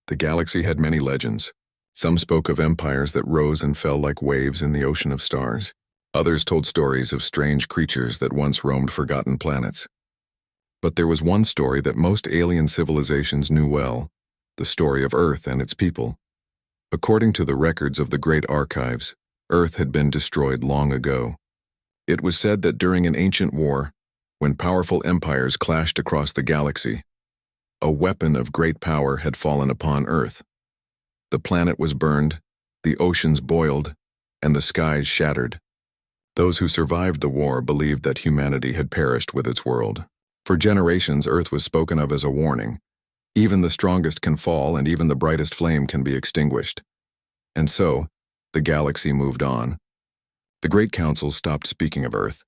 The galaxy had many legends. Some spoke of empires that rose and fell like waves in the ocean of stars. Others told stories of strange creatures that once roamed forgotten planets. But there was one story that most alien civilizations knew well, the story of Earth and its people. According to the records of the great archives, Earth had been destroyed long ago. It was said that during an ancient war, when powerful empires clashed across the galaxy, a weapon of great power had fallen upon Earth. The planet was burned, the oceans boiled, and the skies shattered. Those who survived the war believed that humanity had perished with its world. For generations, Earth was spoken of as a warning. Even the strongest can fall, and even the brightest flame can be extinguished. And so, the galaxy moved on. The Great Councils stopped speaking of Earth.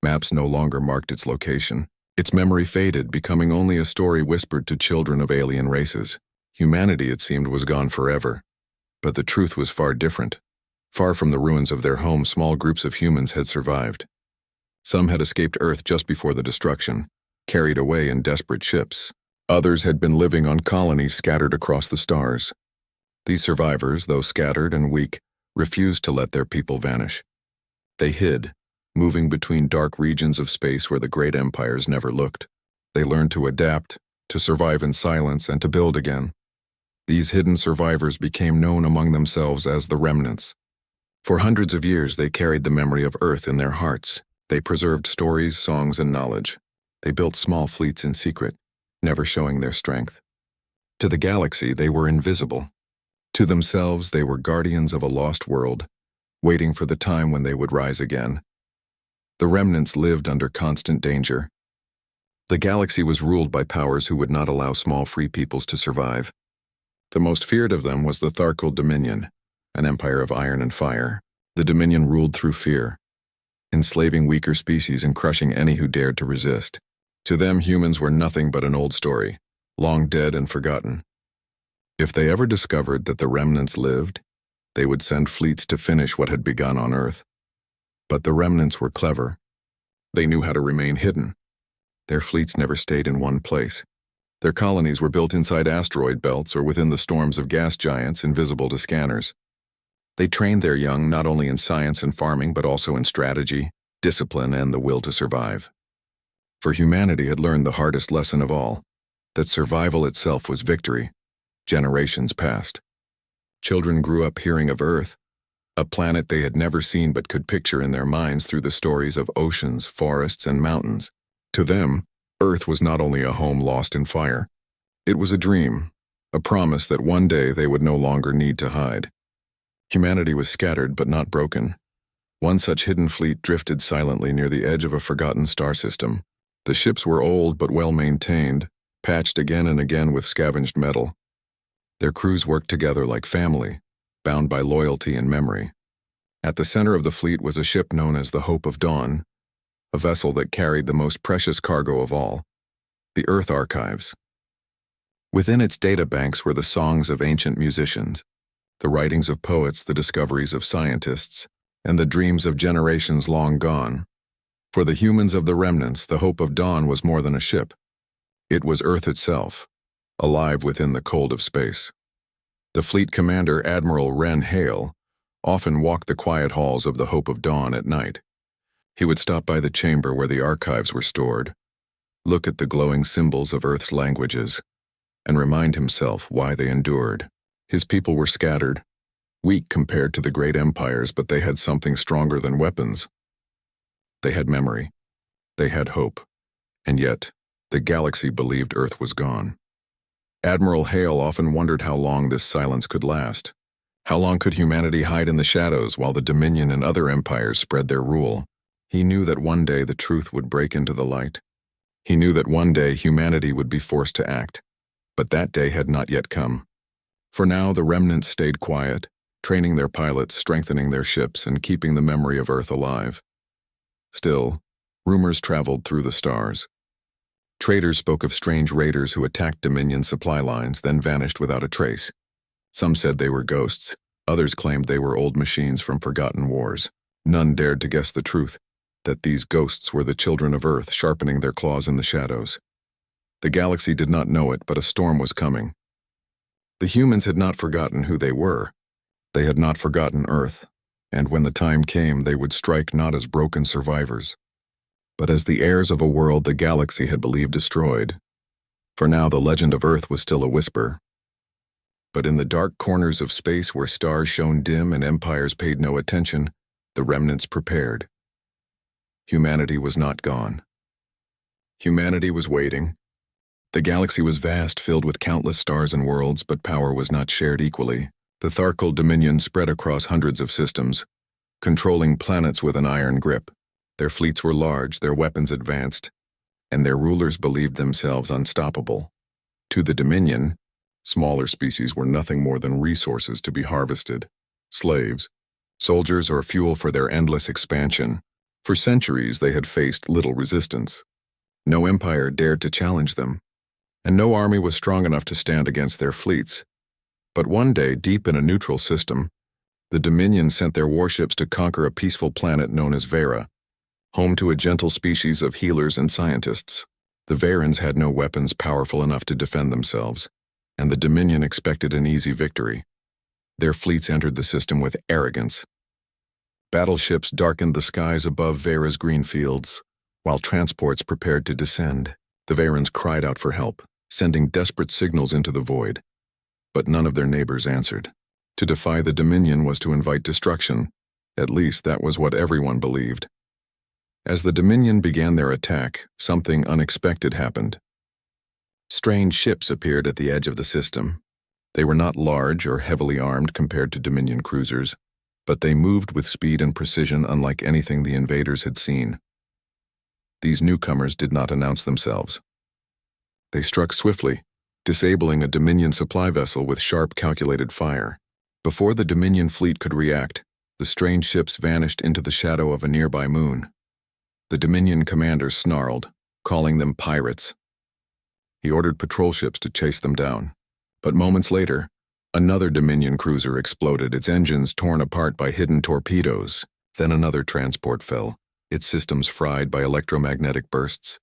Maps no longer marked its location. Its memory faded, becoming only a story whispered to children of alien races. Humanity, it seemed, was gone forever. But the truth was far different. Far from the ruins of their home, small groups of humans had survived. Some had escaped Earth just before the destruction, carried away in desperate ships. Others had been living on colonies scattered across the stars. These survivors, though scattered and weak, refused to let their people vanish. They hid, moving between dark regions of space where the great empires never looked. They learned to adapt, to survive in silence, and to build again. These hidden survivors became known among themselves as the Remnants. For hundreds of years, they carried the memory of Earth in their hearts. They preserved stories, songs, and knowledge. They built small fleets in secret, never showing their strength. To the galaxy, they were invisible. To themselves, they were guardians of a lost world, waiting for the time when they would rise again. The Remnants lived under constant danger. The galaxy was ruled by powers who would not allow small free peoples to survive. The most feared of them was the Tharkal Dominion, an empire of iron and fire. The Dominion ruled through fear, enslaving weaker species and crushing any who dared to resist. To them, humans were nothing but an old story, long dead and forgotten. If they ever discovered that the Remnants lived, they would send fleets to finish what had begun on Earth. But the Remnants were clever. They knew how to remain hidden. Their fleets never stayed in one place. Their colonies were built inside asteroid belts or within the storms of gas giants invisible to scanners. They trained their young not only in science and farming but also in strategy, discipline, and the will to survive. For humanity had learned the hardest lesson of all, that survival itself was victory. Generations passed. Children grew up hearing of Earth, a planet they had never seen but could picture in their minds through the stories of oceans, forests, and mountains. To them, Earth was not only a home lost in fire. It was a dream, a promise that one day they would no longer need to hide. Humanity was scattered but not broken. One such hidden fleet drifted silently near the edge of a forgotten star system. The ships were old but well-maintained, patched again and again with scavenged metal. Their crews worked together like family, bound by loyalty and memory. At the center of the fleet was a ship known as the Hope of Dawn, a vessel that carried the most precious cargo of all, the Earth Archives. Within its databanks were the songs of ancient musicians, the writings of poets, the discoveries of scientists, and the dreams of generations long gone. For the humans of the Remnants, the Hope of Dawn was more than a ship. It was Earth itself, alive within the cold of space. The fleet commander, Admiral Wren Hale, often walked the quiet halls of the Hope of Dawn at night. He would stop by the chamber where the archives were stored, look at the glowing symbols of Earth's languages, and remind himself why they endured. His people were scattered, weak compared to the great empires, but they had something stronger than weapons. They had memory. They had hope. And yet, the galaxy believed Earth was gone. Admiral Hale often wondered how long this silence could last. How long could humanity hide in the shadows while the Dominion and other empires spread their rule? He knew that one day the truth would break into the light. He knew that one day humanity would be forced to act. But that day had not yet come. For now, the Remnants stayed quiet, training their pilots, strengthening their ships, and keeping the memory of Earth alive. Still, rumors traveled through the stars. Traders spoke of strange raiders who attacked Dominion supply lines, then vanished without a trace. Some said they were ghosts. Others claimed they were old machines from forgotten wars. None dared to guess the truth, that these ghosts were the children of Earth sharpening their claws in the shadows. The galaxy did not know it, but a storm was coming. The humans had not forgotten who they were. They had not forgotten Earth, and when the time came, they would strike not as broken survivors, but as the heirs of a world the galaxy had believed destroyed. For now, the legend of Earth was still a whisper. But in the dark corners of space where stars shone dim and empires paid no attention, the remnants prepared. Humanity was not gone. Humanity was waiting. The galaxy was vast, filled with countless stars and worlds, but power was not shared equally. The Tharkal Dominion spread across hundreds of systems, controlling planets with an iron grip. Their fleets were large, their weapons advanced, and their rulers believed themselves unstoppable. To the Dominion, smaller species were nothing more than resources to be harvested, slaves, soldiers, or fuel for their endless expansion. For centuries they had faced little resistance. No empire dared to challenge them, and no army was strong enough to stand against their fleets. But one day, deep in a neutral system, the Dominion sent their warships to conquer a peaceful planet known as Vera, home to a gentle species of healers and scientists. The Verans had no weapons powerful enough to defend themselves, and the Dominion expected an easy victory. Their fleets entered the system with arrogance. Battleships darkened the skies above Vera's green fields, while transports prepared to descend. The Verans cried out for help, sending desperate signals into the void. But none of their neighbors answered. To defy the Dominion was to invite destruction. At least that was what everyone believed. As the Dominion began their attack, something unexpected happened. Strange ships appeared at the edge of the system. They were not large or heavily armed compared to Dominion cruisers, but they moved with speed and precision unlike anything the invaders had seen. These newcomers did not announce themselves. They struck swiftly, disabling a Dominion supply vessel with sharp, calculated fire. Before the Dominion fleet could react, the strange ships vanished into the shadow of a nearby moon. The Dominion commander snarled, calling them pirates. He ordered patrol ships to chase them down. But moments later, another Dominion cruiser exploded, its engines torn apart by hidden torpedoes. Then another transport fell, its systems fried by electromagnetic bursts.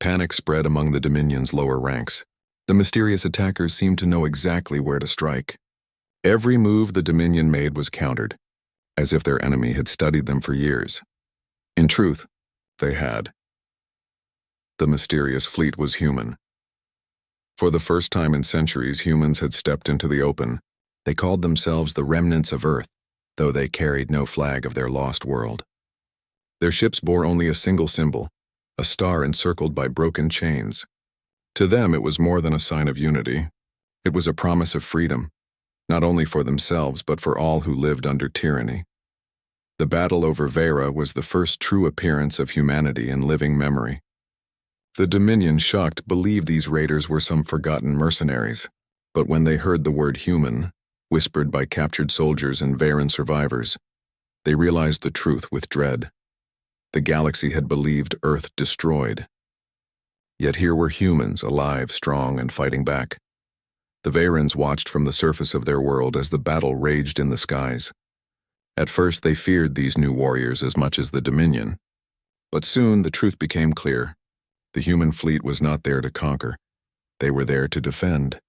Panic spread among the Dominion's lower ranks. The mysterious attackers seemed to know exactly where to strike. Every move the Dominion made was countered, as if their enemy had studied them for years. In truth, they had. The mysterious fleet was human. For the first time in centuries, humans had stepped into the open. They called themselves the remnants of Earth, though they carried no flag of their lost world. Their ships bore only a single symbol, a star encircled by broken chains. To them, it was more than a sign of unity. It was a promise of freedom, not only for themselves but for all who lived under tyranny. The battle over Vera was the first true appearance of humanity in living memory. The Dominion, shocked, believed these raiders were some forgotten mercenaries, but when they heard the word human, whispered by captured soldiers and Veran survivors, they realized the truth with dread. The galaxy had believed Earth destroyed. Yet here were humans, alive, strong, and fighting back. The Verans watched from the surface of their world as the battle raged in the skies. At first they feared these new warriors as much as the Dominion. But soon the truth became clear. The human fleet was not there to conquer. They were there to defend.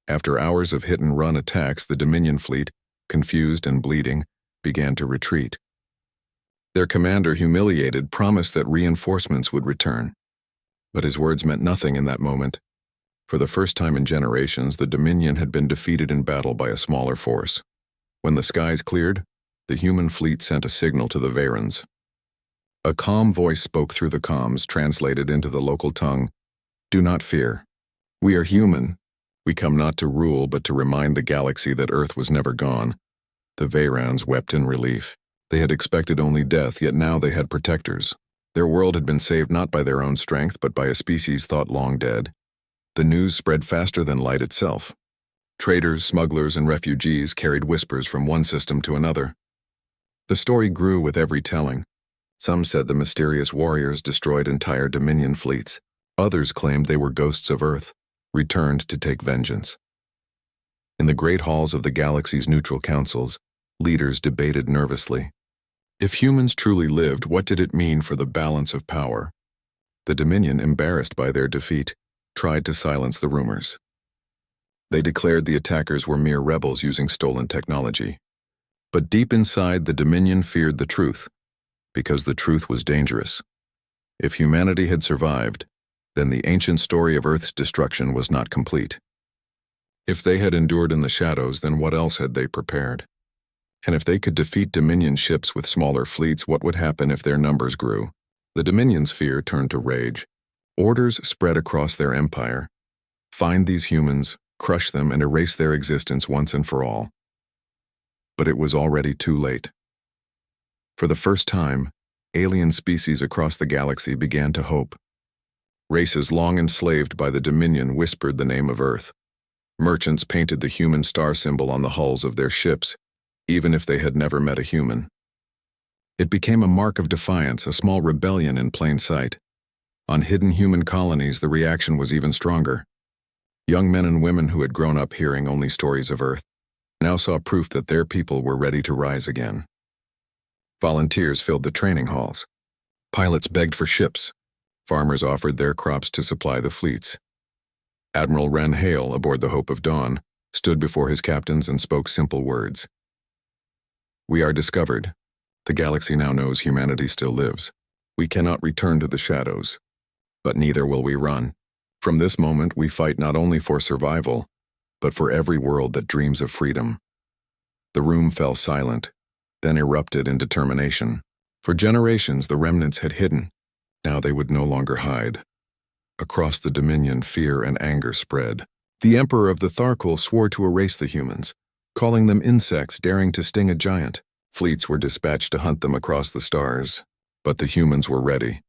After hours of hit-and-run attacks, the Dominion fleet, confused and bleeding, began to retreat. Their commander, humiliated, promised that reinforcements would return. But his words meant nothing in that moment. For the first time in generations, the Dominion had been defeated in battle by a smaller force. When the skies cleared, the human fleet sent a signal to the Verans. A calm voice spoke through the comms, translated into the local tongue. "Do not fear. We are human. We come not to rule, but to remind the galaxy that Earth was never gone." The Verans wept in relief. They had expected only death, yet now they had protectors. Their world had been saved not by their own strength, but by a species thought long dead. The news spread faster than light itself. Traders, smugglers, and refugees carried whispers from one system to another. The story grew with every telling. Some said the mysterious warriors destroyed entire Dominion fleets. Others claimed they were ghosts of Earth, returned to take vengeance. In the great halls of the galaxy's neutral councils, leaders debated nervously. If humans truly lived, what did it mean for the balance of power? The Dominion, embarrassed by their defeat, tried to silence the rumors. They declared the attackers were mere rebels using stolen technology. But deep inside, the Dominion feared the truth, because the truth was dangerous. If humanity had survived, then the ancient story of Earth's destruction was not complete. If they had endured in the shadows, then what else had they prepared? And if they could defeat Dominion ships with smaller fleets, what would happen if their numbers grew? The Dominion's fear turned to rage. Orders spread across their empire. Find these humans, crush them, and erase their existence once and for all. But it was already too late. For the first time, alien species across the galaxy began to hope. Races long enslaved by the Dominion whispered the name of Earth. Merchants painted the human star symbol on the hulls of their ships, even if they had never met a human. It became a mark of defiance, a small rebellion in plain sight. On hidden human colonies, the reaction was even stronger. Young men and women who had grown up hearing only stories of Earth now saw proof that their people were ready to rise again. Volunteers filled the training halls. Pilots begged for ships. Farmers offered their crops to supply the fleets. Admiral Wren Hale, aboard the Hope of Dawn, stood before his captains and spoke simple words. "We are discovered. The galaxy now knows humanity still lives. We cannot return to the shadows. But neither will we run. From this moment, we fight not only for survival, but for every world that dreams of freedom." The room fell silent, then erupted in determination. For generations, the remnants had hidden. Now they would no longer hide. Across the Dominion, fear and anger spread. The Emperor of the Tharkul swore to erase the humans, calling them insects daring to sting a giant. Fleets were dispatched to hunt them across the stars. But the humans were ready.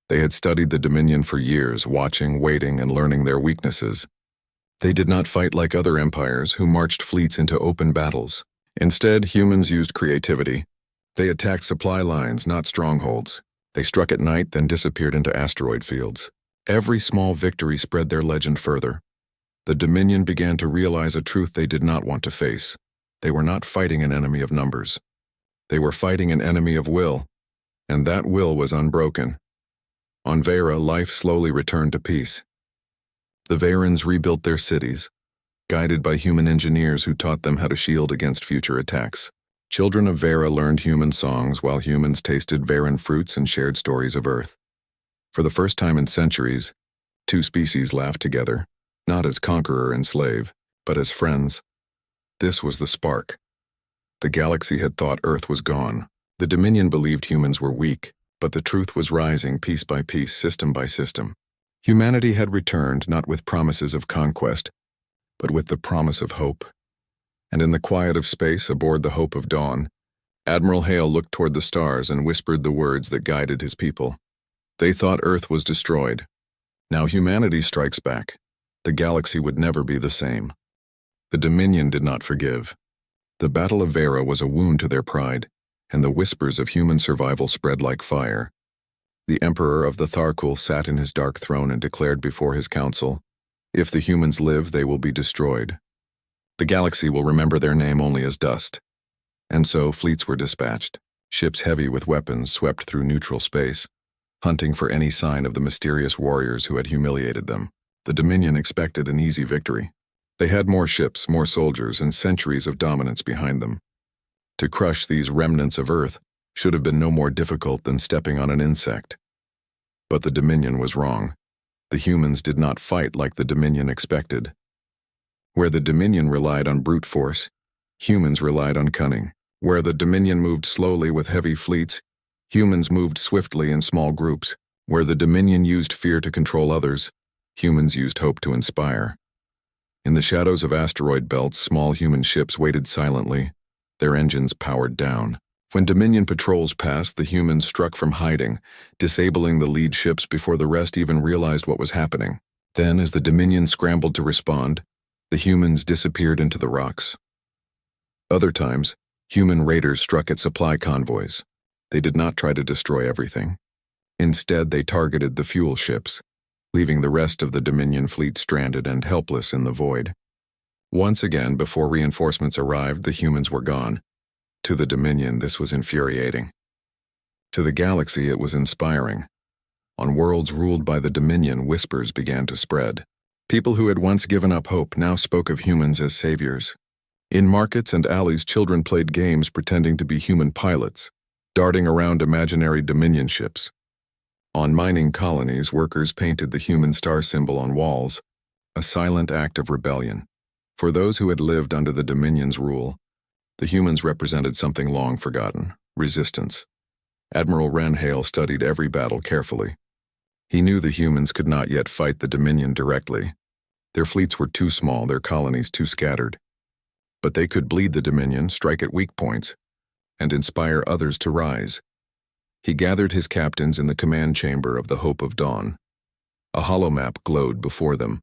They had studied the Dominion for years, watching, waiting, and learning their weaknesses. They did not fight like other empires who marched fleets into open battles. Instead, humans used creativity. They attacked supply lines, not strongholds. They struck at night, then disappeared into asteroid fields. Every small victory spread their legend further. The Dominion began to realize a truth they did not want to face. They were not fighting an enemy of numbers. They were fighting an enemy of will, and that will was unbroken. On Vera, life slowly returned to peace. The Varans rebuilt their cities, guided by human engineers who taught them how to shield against future attacks. Children of Vera learned human songs while humans tasted Varan fruits and shared stories of Earth. For the first time in centuries, two species laughed together, not as conqueror and slave, but as friends. This was the spark. The galaxy had thought Earth was gone. The Dominion believed humans were weak, but the truth was rising piece by piece, system by system. Humanity had returned not with promises of conquest, but with the promise of hope. And in the quiet of space aboard the Hope of Dawn, Admiral Hale looked toward the stars and whispered the words that guided his people. They thought Earth was destroyed. Now humanity strikes back. The galaxy would never be the same. The Dominion did not forgive. The Battle of Vera was a wound to their pride, and the whispers of human survival spread like fire. The Emperor of the Tharkul sat in his dark throne and declared before his council, "If the humans live, they will be destroyed. The galaxy will remember their name only as dust." And so fleets were dispatched. Ships heavy with weapons swept through neutral space, hunting for any sign of the mysterious warriors who had humiliated them. The Dominion expected an easy victory. They had more ships, more soldiers, and centuries of dominance behind them. To crush these remnants of Earth should have been no more difficult than stepping on an insect. But the Dominion was wrong. The humans did not fight like the Dominion expected. Where the Dominion relied on brute force, humans relied on cunning. Where the Dominion moved slowly with heavy fleets, humans moved swiftly in small groups. Where the Dominion used fear to control others, humans used hope to inspire. In the shadows of asteroid belts, small human ships waited silently, their engines powered down. When Dominion patrols passed, the humans struck from hiding, disabling the lead ships before the rest even realized what was happening. Then, as the Dominion scrambled to respond, the humans disappeared into the rocks. Other times, human raiders struck at supply convoys. They did not try to destroy everything. Instead, they targeted the fuel ships, leaving the rest of the Dominion fleet stranded and helpless in the void. Once again, before reinforcements arrived, the humans were gone. To the Dominion, this was infuriating. To the galaxy, it was inspiring. On worlds ruled by the Dominion, whispers began to spread. People who had once given up hope now spoke of humans as saviors. In markets and alleys, children played games pretending to be human pilots, darting around imaginary Dominion ships. On mining colonies, workers painted the human star symbol on walls, a silent act of rebellion. For those who had lived under the Dominion's rule, the humans represented something long forgotten: resistance. Admiral Ren Hale studied every battle carefully. He knew the humans could not yet fight the Dominion directly. Their fleets were too small, their colonies too scattered. But they could bleed the Dominion, strike at weak points, and inspire others to rise. He gathered his captains in the command chamber of the Hope of Dawn. A holomap glowed before them,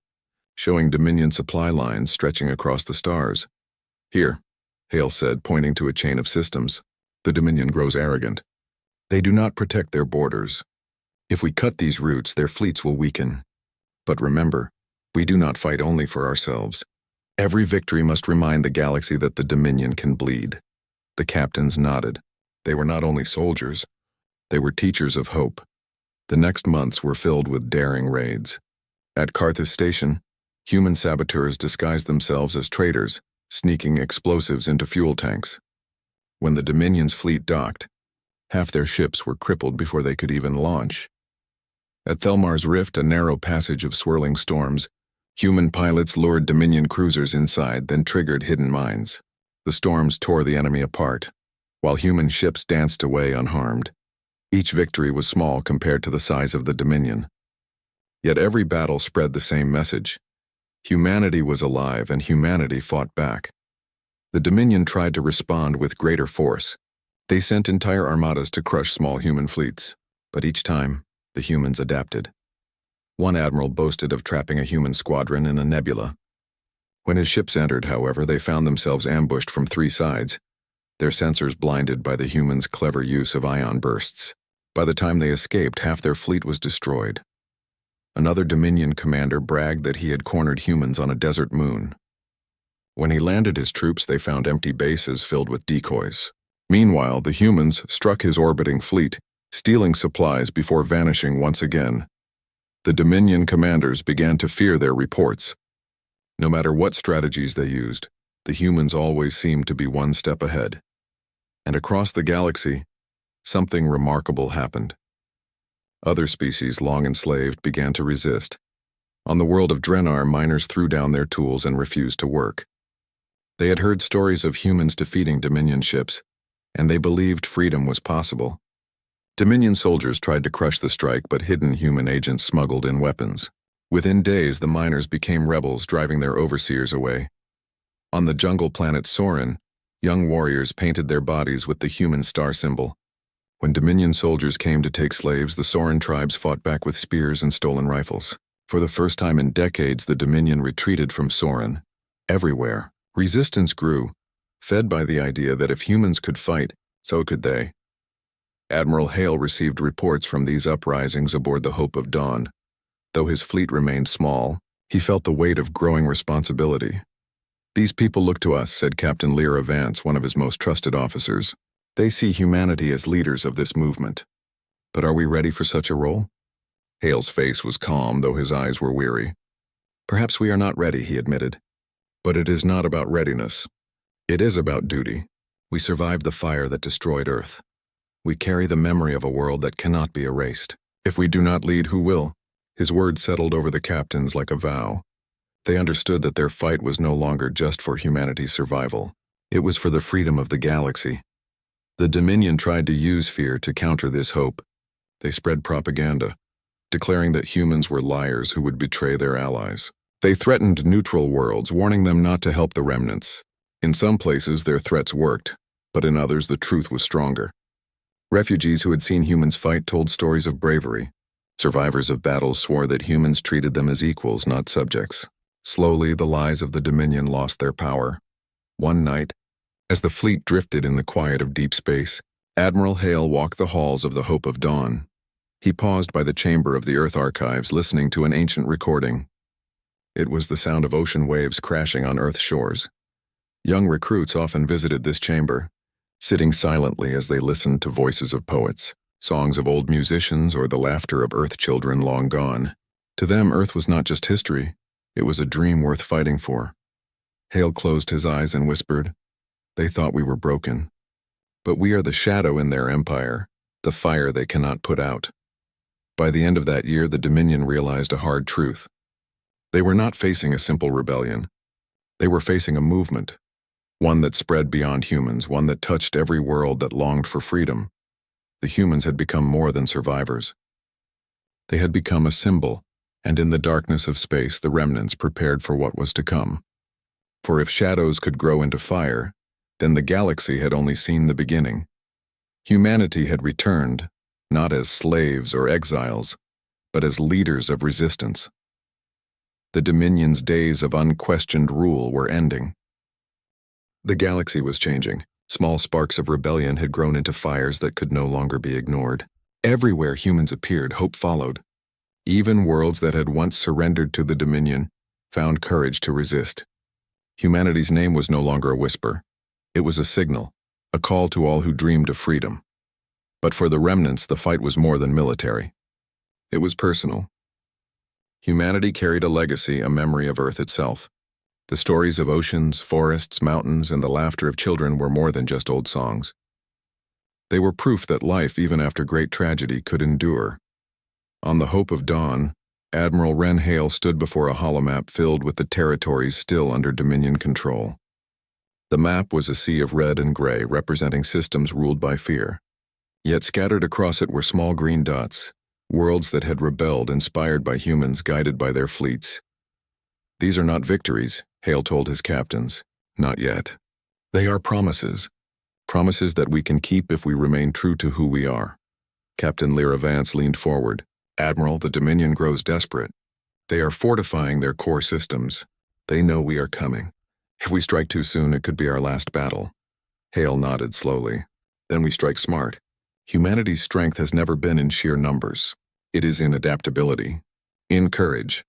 showing Dominion supply lines stretching across the stars. "Here," Hale said, pointing to a chain of systems. "The Dominion grows arrogant. They do not protect their borders. If we cut these routes, their fleets will weaken. But remember, we do not fight only for ourselves. Every victory must remind the galaxy that the Dominion can bleed." The captains nodded. They were not only soldiers, they were teachers of hope. The next months were filled with daring raids. At Carthus Station, human saboteurs disguised themselves as traders, sneaking explosives into fuel tanks. When the Dominion's fleet docked, half their ships were crippled before they could even launch. At Thelmar's Rift, a narrow passage of swirling storms, human pilots lured Dominion cruisers inside, then triggered hidden mines. The storms tore the enemy apart, while human ships danced away unharmed. Each victory was small compared to the size of the Dominion. Yet every battle spread the same message. Humanity was alive, and humanity fought back. The Dominion tried to respond with greater force. They sent entire armadas to crush small human fleets, but each time, the humans adapted. One admiral boasted of trapping a human squadron in a nebula. When his ships entered, however, they found themselves ambushed from 3 sides, their sensors blinded by the humans' clever use of ion bursts. By the time they escaped, half their fleet was destroyed. Another Dominion commander bragged that he had cornered humans on a desert moon. When he landed his troops, they found empty bases filled with decoys. Meanwhile, the humans struck his orbiting fleet, stealing supplies before vanishing once again. The Dominion commanders began to fear their reports. No matter what strategies they used, the humans always seemed to be one step ahead. And across the galaxy, something remarkable happened. Other species, long enslaved, began to resist. On the world of Drenar, miners threw down their tools and refused to work. They had heard stories of humans defeating Dominion ships, and they believed freedom was possible. Dominion soldiers tried to crush the strike, but hidden human agents smuggled in weapons. Within days, the miners became rebels, driving their overseers away. On the jungle planet Storym, young warriors painted their bodies with the human star symbol. When Dominion soldiers came to take slaves, the Storym tribes fought back with spears and stolen rifles. For the first time in decades, the Dominion retreated from Storym. Everywhere, resistance grew, fed by the idea that if humans could fight, so could they. Admiral Hale received reports from these uprisings aboard the Hope of Dawn. Though his fleet remained small, he felt the weight of growing responsibility. "These people look to us," said Captain Lyra Vance, one of his most trusted officers. "They see humanity as leaders of this movement. But are we ready for such a role?" Hale's face was calm, though his eyes were weary. "Perhaps we are not ready," he admitted. "But it is not about readiness. It is about duty. We survived the fire that destroyed Earth. We carry the memory of a world that cannot be erased. If we do not lead, who will?" His words settled over the captains like a vow. They understood that their fight was no longer just for humanity's survival. It was for the freedom of the galaxy. The Dominion tried to use fear to counter this hope. They spread propaganda, declaring that humans were liars who would betray their allies. They threatened neutral worlds, warning them not to help the remnants. In some places, their threats worked, but in others, the truth was stronger. Refugees who had seen humans fight told stories of bravery. Survivors of battles swore that humans treated them as equals, not subjects. Slowly, the lies of the Dominion lost their power. One night, as the fleet drifted in the quiet of deep space, Admiral Hale walked the halls of the Hope of Dawn. He paused by the chamber of the Earth Archives, listening to an ancient recording. It was the sound of ocean waves crashing on Earth's shores. Young recruits often visited this chamber, sitting silently as they listened to voices of poets, songs of old musicians, or the laughter of Earth children long gone. To them, Earth was not just history, It was a dream worth fighting for. Hale closed his eyes and whispered, "They thought we were broken. But we are the shadow in their empire, the fire they cannot put out." By the end of that year, the Dominion realized a hard truth. They were not facing a simple rebellion. They were facing a movement, one that spread beyond humans, one that touched every world that longed for freedom. The humans had become more than survivors. They had become a symbol, and in the darkness of space, the remnants prepared for what was to come. For if shadows could grow into fire, then the galaxy had only seen the beginning. Humanity had returned, not as slaves or exiles, but as leaders of resistance. The Dominion's days of unquestioned rule were ending. The galaxy was changing. Small sparks of rebellion had grown into fires that could no longer be ignored. Everywhere humans appeared, hope followed. Even worlds that had once surrendered to the Dominion found courage to resist. Humanity's name was no longer a whisper. It was a signal, a call to all who dreamed of freedom. But for the remnants, the fight was more than military. It was personal. Humanity carried a legacy, a memory of Earth itself. The stories of oceans, forests, mountains, and the laughter of children were more than just old songs. They were proof that life, even after great tragedy, could endure. On the hope of dawn, Admiral Wren Hale stood before a holomap filled with the territories still under Dominion control. The map was a sea of red and gray, representing systems ruled by fear. Yet scattered across it were small green dots, worlds that had rebelled, inspired by humans, guided by their fleets. "These are not victories," Hale told his captains. "Not yet. They are promises. Promises that we can keep if we remain true to who we are." Captain Lyra Vance leaned forward. "Admiral, the Dominion grows desperate. They are fortifying their core systems. They know we are coming. If we strike too soon, it could be our last battle." Hale nodded slowly. "Then we strike smart. Humanity's strength has never been in sheer numbers. It is in adaptability, in courage,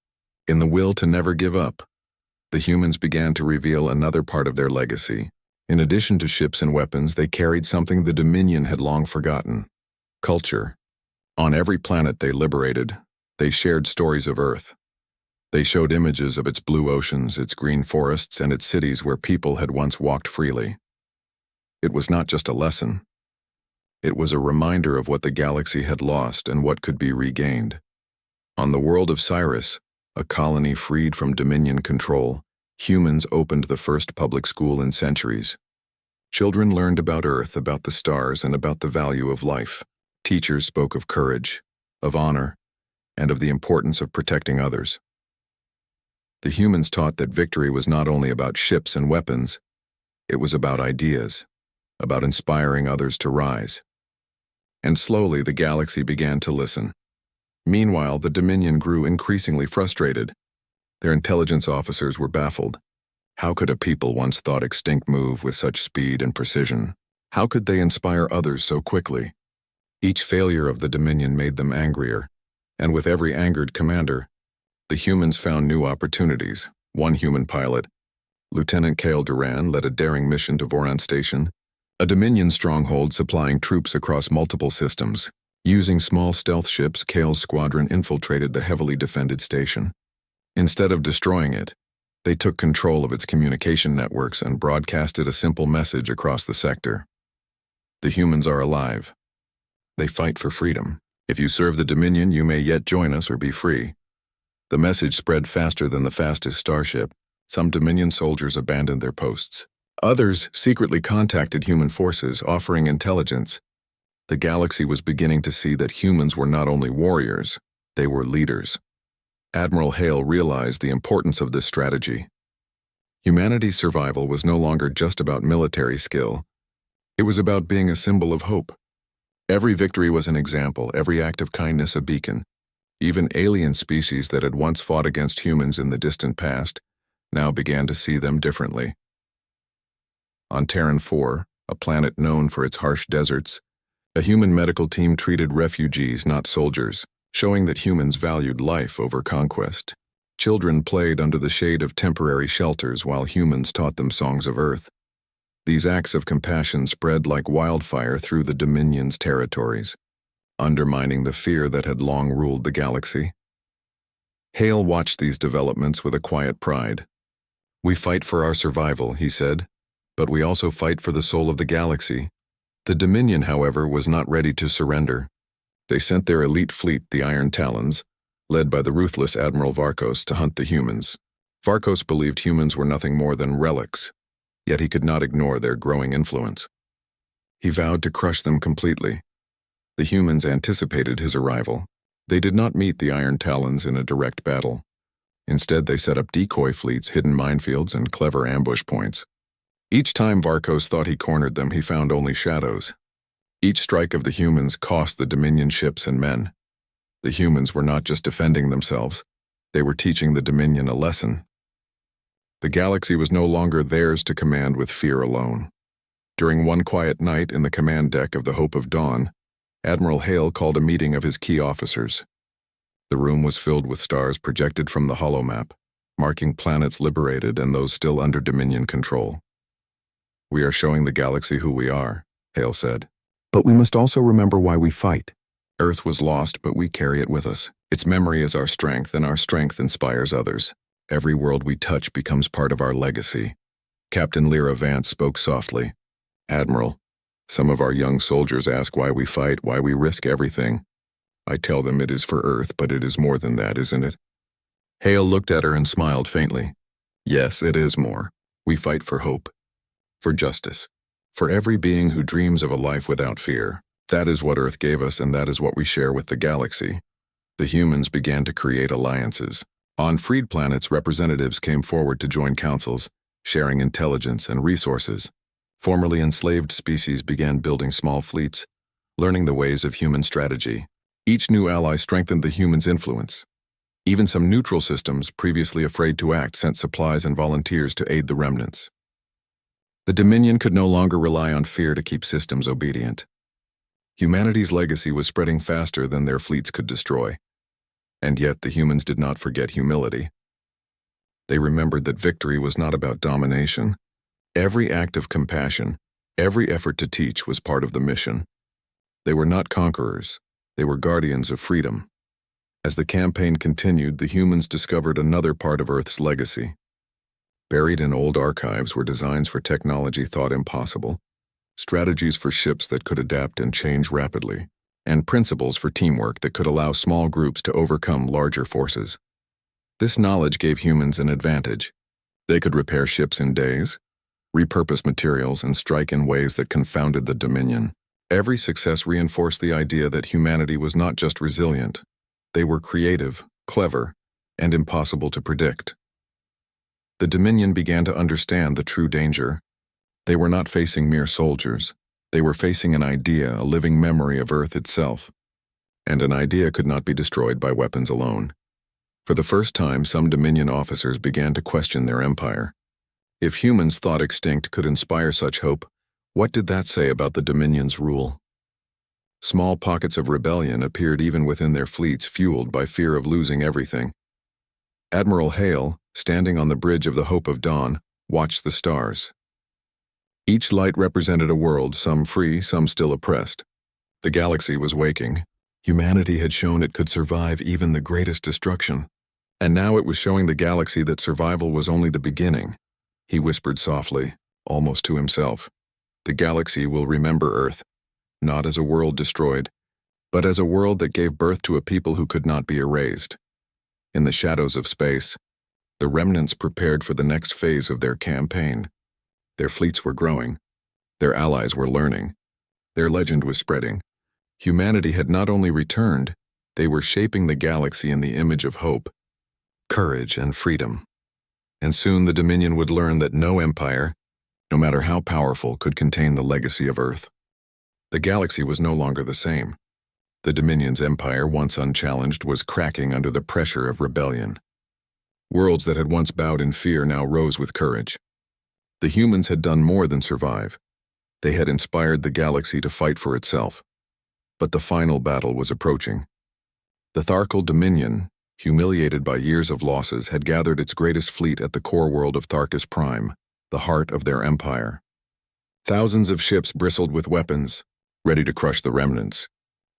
in the will to never give up." The humans began to reveal another part of their legacy. In addition to ships and weapons, they carried something the Dominion had long forgotten: culture. On every planet they liberated, they shared stories of Earth. They showed images of its blue oceans, its green forests, and its cities where people had once walked freely. It was not just a lesson. It was a reminder of what the galaxy had lost and what could be regained. On the world of Cyrus, a colony freed from Dominion control, humans opened the first public school in centuries. Children learned about Earth, about the stars, and about the value of life. Teachers spoke of courage, of honor, and of the importance of protecting others. The humans taught that victory was not only about ships and weapons, it was about ideas, about inspiring others to rise. And slowly the galaxy began to listen. Meanwhile, the Dominion grew increasingly frustrated. Their intelligence officers were baffled. How could a people once thought extinct move with such speed and precision? How could they inspire others so quickly? Each failure of the Dominion made them angrier, and with every angered commander, the humans found new opportunities. One human pilot, Lieutenant Cale Duran, led a daring mission to Voron Station, a Dominion stronghold supplying troops across multiple systems. Using small stealth ships, Cale's squadron infiltrated the heavily defended station. Instead of destroying it, they took control of its communication networks and broadcasted a simple message across the sector. The humans are alive. They fight for freedom. If you serve the Dominion, you may yet join us or be free. The message spread faster than the fastest starship. Some Dominion soldiers abandoned their posts. Others secretly contacted human forces, offering intelligence. The galaxy was beginning to see that humans were not only warriors, they were leaders. Admiral Hale realized the importance of this strategy. Humanity's survival was no longer just about military skill. It was about being a symbol of hope. Every victory was an example, every act of kindness a beacon. Even alien species that had once fought against humans in the distant past now began to see them differently. On Terran 4, a planet known for its harsh deserts, a human medical team treated refugees, not soldiers, showing that humans valued life over conquest. Children played under the shade of temporary shelters while humans taught them songs of Earth. These acts of compassion spread like wildfire through the Dominion's territories, undermining the fear that had long ruled the galaxy. Hale watched these developments with a quiet pride. "We fight for our survival," he said, "but we also fight for the soul of the galaxy." The Dominion, however, was not ready to surrender. They sent their elite fleet, the Iron Talons, led by the ruthless Admiral Varkos, to hunt the humans. Varkos believed humans were nothing more than relics, yet he could not ignore their growing influence. He vowed to crush them completely. The humans anticipated his arrival. They did not meet the Iron Talons in a direct battle. Instead, they set up decoy fleets, hidden minefields, and clever ambush points. Each time Varkos thought he cornered them, he found only shadows. Each strike of the humans cost the Dominion ships and men. The humans were not just defending themselves, they were teaching the Dominion a lesson. The galaxy was no longer theirs to command with fear alone. During one quiet night in the command deck of the Hope of Dawn, Admiral Hale called a meeting of his key officers. The room was filled with stars projected from the holomap, marking planets liberated and those still under Dominion control. "We are showing the galaxy who we are," Hale said. "But we must also remember why we fight. Earth was lost, but we carry it with us. Its memory is our strength, and our strength inspires others. Every world we touch becomes part of our legacy." Captain Lyra Vance spoke softly. "Admiral, some of our young soldiers ask why we fight, why we risk everything. I tell them it is for Earth, but it is more than that, isn't it?" Hale looked at her and smiled faintly. "Yes, it is more. We fight for hope, for justice, for every being who dreams of a life without fear. That is what Earth gave us, and that is what we share with the galaxy." The humans began to create alliances. On freed planets, representatives came forward to join councils, sharing intelligence and resources. Formerly enslaved species began building small fleets, learning the ways of human strategy. Each new ally strengthened the humans' influence. Even some neutral systems, previously afraid to act, sent supplies and volunteers to aid the remnants. The Dominion could no longer rely on fear to keep systems obedient. Humanity's legacy was spreading faster than their fleets could destroy. And yet the humans did not forget humility. They remembered that victory was not about domination. Every act of compassion, every effort to teach was part of the mission. They were not conquerors, they were guardians of freedom. As the campaign continued, the humans discovered another part of Earth's legacy. Buried in old archives were designs for technology thought impossible, strategies for ships that could adapt and change rapidly, and principles for teamwork that could allow small groups to overcome larger forces. This knowledge gave humans an advantage. They could repair ships in days, repurpose materials, and strike in ways that confounded the Dominion. Every success reinforced the idea that humanity was not just resilient. They were creative, clever, and impossible to predict. The Dominion began to understand the true danger. They were not facing mere soldiers. They were facing an idea, a living memory of Earth itself. And an idea could not be destroyed by weapons alone. For the first time, some Dominion officers began to question their empire. If humans thought extinct could inspire such hope, what did that say about the Dominion's rule? Small pockets of rebellion appeared even within their fleets, fueled by fear of losing everything. Admiral Hale, standing on the bridge of the Hope of Dawn, watched the stars. Each light represented a world, some free, some still oppressed. The galaxy was waking. Humanity had shown it could survive even the greatest destruction. And now it was showing the galaxy that survival was only the beginning. He whispered softly, almost to himself. The galaxy will remember Earth, not as a world destroyed, but as a world that gave birth to a people who could not be erased. In the shadows of space, the remnants prepared for the next phase of their campaign. Their fleets were growing. Their allies were learning. Their legend was spreading. Humanity had not only returned, they were shaping the galaxy in the image of hope, courage, and freedom. And soon the Dominion would learn that no empire, no matter how powerful, could contain the legacy of Earth. The galaxy was no longer the same. The Dominion's empire, once unchallenged, was cracking under the pressure of rebellion. Worlds that had once bowed in fear now rose with courage. The humans had done more than survive. They had inspired the galaxy to fight for itself. But the final battle was approaching. The Tharkal Dominion, humiliated by years of losses, had gathered its greatest fleet at the core world of Tharkus Prime, the heart of their empire. Thousands of ships bristled with weapons, ready to crush the remnants,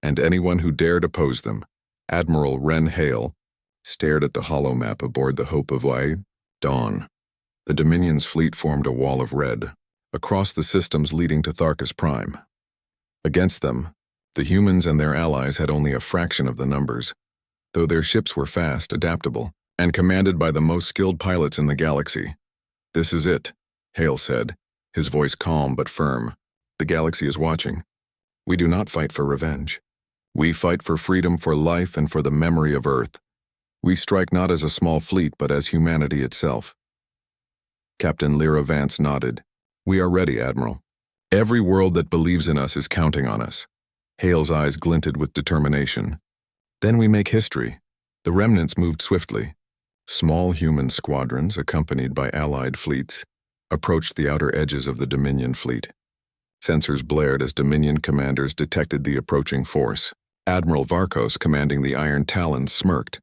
and anyone who dared oppose them. Admiral Wren Hale, stared at the holomap aboard the HFY Dawn. The Dominion's fleet formed a wall of red, across the systems leading to DEATHWORLD. Against them, the humans and their allies had only a fraction of the numbers, though their ships were fast, adaptable, and commanded by the most skilled pilots in the galaxy. "This is it," Hale said, his voice calm but firm. "The galaxy is watching. We do not fight for revenge. We fight for freedom, for life, and for the memory of Earth. We strike not as a small fleet, but as humanity itself." Captain Lyra Vance nodded. "We are ready, Admiral. Every world that believes in us is counting on us." Hale's eyes glinted with determination. "Then we make history." The remnants moved swiftly. Small human squadrons, accompanied by allied fleets, approached the outer edges of the Dominion fleet. Sensors blared as Dominion commanders detected the approaching force. Admiral Varkos, commanding the Iron Talons, smirked.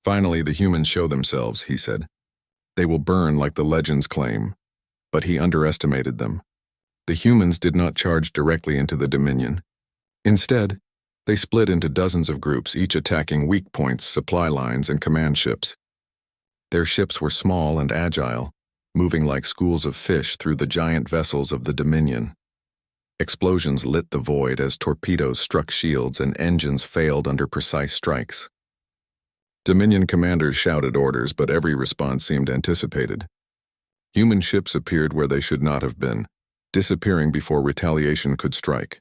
"Finally, the humans show themselves," he said. "They will burn like the legends claim." But he underestimated them. The humans did not charge directly into the Dominion. Instead, they split into dozens of groups, each attacking weak points, supply lines, and command ships. Their ships were small and agile, moving like schools of fish through the giant vessels of the Dominion. Explosions lit the void as torpedoes struck shields and engines failed under precise strikes. Dominion commanders shouted orders, but every response seemed anticipated. Human ships appeared where they should not have been, disappearing before retaliation could strike.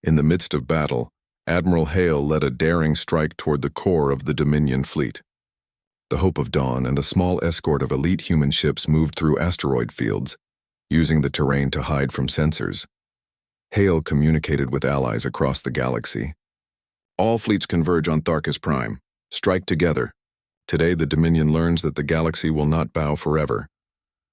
In the midst of battle, Admiral Hale led a daring strike toward the core of the Dominion fleet. The Hope of Dawn and a small escort of elite human ships moved through asteroid fields, using the terrain to hide from sensors. Hale communicated with allies across the galaxy. "All fleets converge on DEATHWORLD. Strike together. Today the Dominion learns that the galaxy will not bow forever."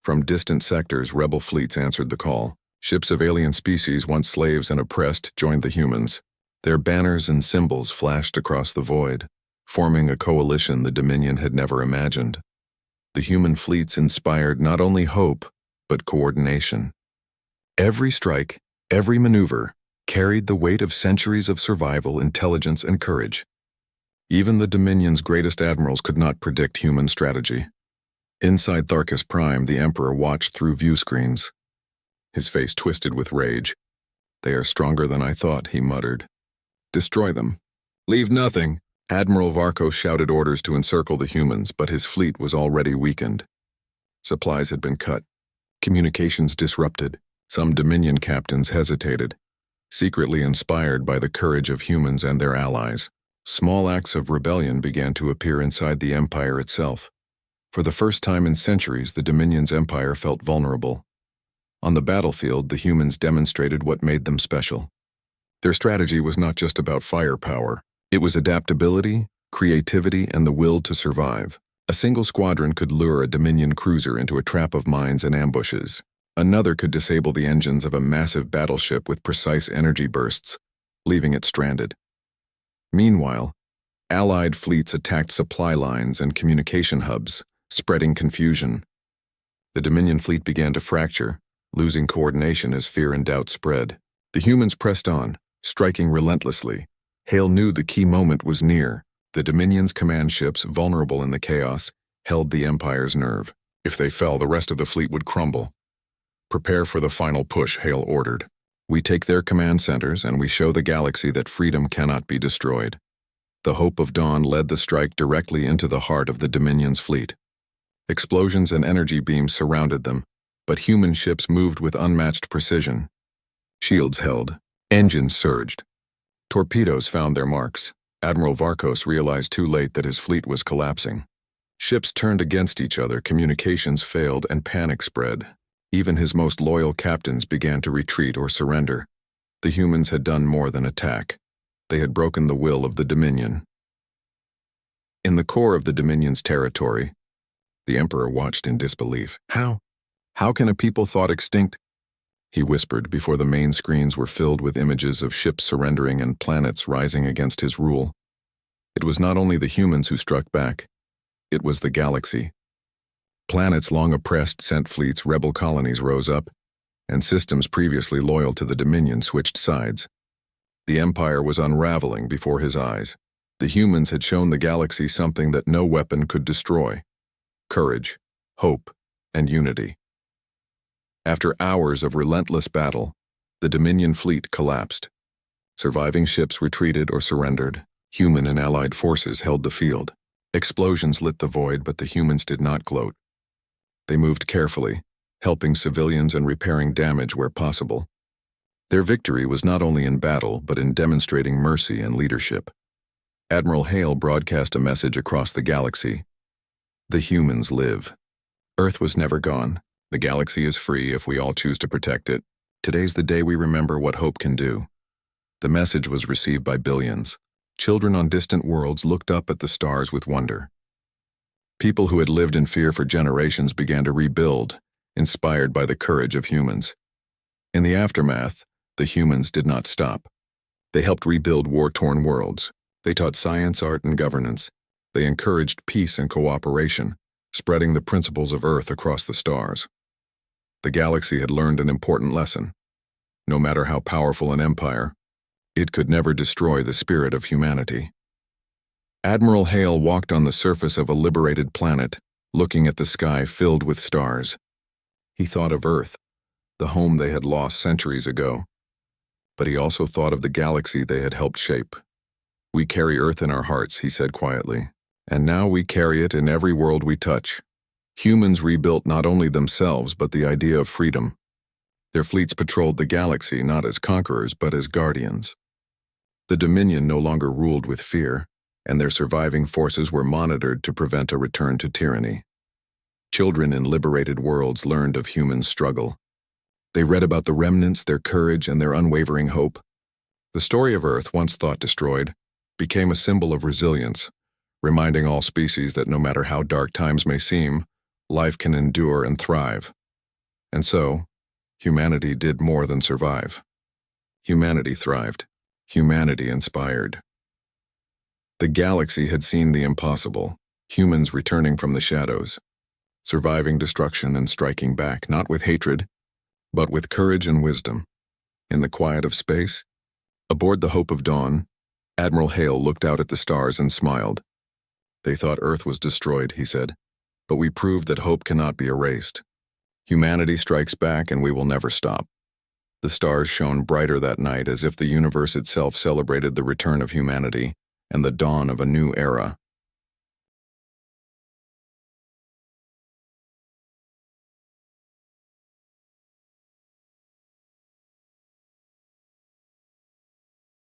From distant sectors, rebel fleets answered the call. Ships of alien species, once slaves and oppressed, joined the humans. Their banners and symbols flashed across the void, forming a coalition the Dominion had never imagined. The human fleets inspired not only hope, but coordination. Every strike, every maneuver, carried the weight of centuries of survival, intelligence, and courage. Even the Dominion's greatest admirals could not predict human strategy. Inside DEATHWORLD, the Emperor watched through view screens. His face twisted with rage. "They are stronger than I thought," he muttered. "Destroy them. Leave nothing." Admiral Varkos shouted orders to encircle the humans, but his fleet was already weakened. Supplies had been cut, communications disrupted. Some Dominion captains hesitated, secretly inspired by the courage of humans and their allies. Small acts of rebellion began to appear inside the Empire itself. For the first time in centuries, the Dominion's empire felt vulnerable. On the battlefield, the humans demonstrated what made them special. Their strategy was not just about firepower. It was adaptability, creativity, and the will to survive. A single squadron could lure a Dominion cruiser into a trap of mines and ambushes. Another could disable the engines of a massive battleship with precise energy bursts, leaving it stranded. Meanwhile, Allied fleets attacked supply lines and communication hubs, spreading confusion. The Dominion fleet began to fracture, losing coordination as fear and doubt spread. The humans pressed on, striking relentlessly. Hale knew the key moment was near. The Dominion's command ships, vulnerable in the chaos, held the Empire's nerve. If they fell, the rest of the fleet would crumble. "Prepare for the final push," Hale ordered. "We take their command centers and we show the galaxy that freedom cannot be destroyed." The Hope of Dawn led the strike directly into the heart of the Dominion's fleet. Explosions and energy beams surrounded them, but human ships moved with unmatched precision. Shields held. Engines surged. Torpedoes found their marks. Admiral Varkos realized too late that his fleet was collapsing. Ships turned against each other, communications failed, and panic spread. Even his most loyal captains began to retreat or surrender. The humans had done more than attack. They had broken the will of the Dominion. In the core of the Dominion's territory, the Emperor watched in disbelief. How can a people thought extinct?" he whispered before the main screens were filled with images of ships surrendering and planets rising against his rule. It was not only the humans who struck back, it was the galaxy. Planets long oppressed sent fleets, rebel colonies rose up, and systems previously loyal to the Dominion switched sides. The Empire was unraveling before his eyes. The humans had shown the galaxy something that no weapon could destroy: courage, hope, and unity. After hours of relentless battle, the Dominion fleet collapsed. Surviving ships retreated or surrendered. Human and allied forces held the field. Explosions lit the void, but the humans did not gloat. They moved carefully, helping civilians and repairing damage where possible. Their victory was not only in battle, but in demonstrating mercy and leadership. Admiral Hale broadcast a message across the galaxy: "The humans live. Earth was never gone. The galaxy is free if we all choose to protect it. Today's the day we remember what hope can do." The message was received by billions. Children on distant worlds looked up at the stars with wonder. People who had lived in fear for generations began to rebuild, inspired by the courage of humans. In the aftermath, the humans did not stop. They helped rebuild war-torn worlds. They taught science, art, and governance. They encouraged peace and cooperation, spreading the principles of Earth across the stars. The galaxy had learned an important lesson. No matter how powerful an empire, it could never destroy the spirit of humanity. Admiral Hale walked on the surface of a liberated planet, looking at the sky filled with stars. He thought of Earth, the home they had lost centuries ago. But he also thought of the galaxy they had helped shape. "We carry Earth in our hearts," he said quietly, "and now we carry it in every world we touch." Humans rebuilt not only themselves, but the idea of freedom. Their fleets patrolled the galaxy not as conquerors, but as guardians. The Dominion no longer ruled with fear, and their surviving forces were monitored to prevent a return to tyranny. Children in liberated worlds learned of human struggle. They read about the remnants, their courage, and their unwavering hope. The story of Earth, once thought destroyed, became a symbol of resilience, reminding all species that no matter how dark times may seem, life can endure and thrive. And so, humanity did more than survive. Humanity thrived. Humanity inspired. The galaxy had seen the impossible, humans returning from the shadows, surviving destruction and striking back, not with hatred, but with courage and wisdom. In the quiet of space, aboard the Hope of Dawn, Admiral Hale looked out at the stars and smiled. "They thought Earth was destroyed," he said, "but we proved that hope cannot be erased. Humanity strikes back, and we will never stop." The stars shone brighter that night, as if the universe itself celebrated the return of humanity and the dawn of a new era.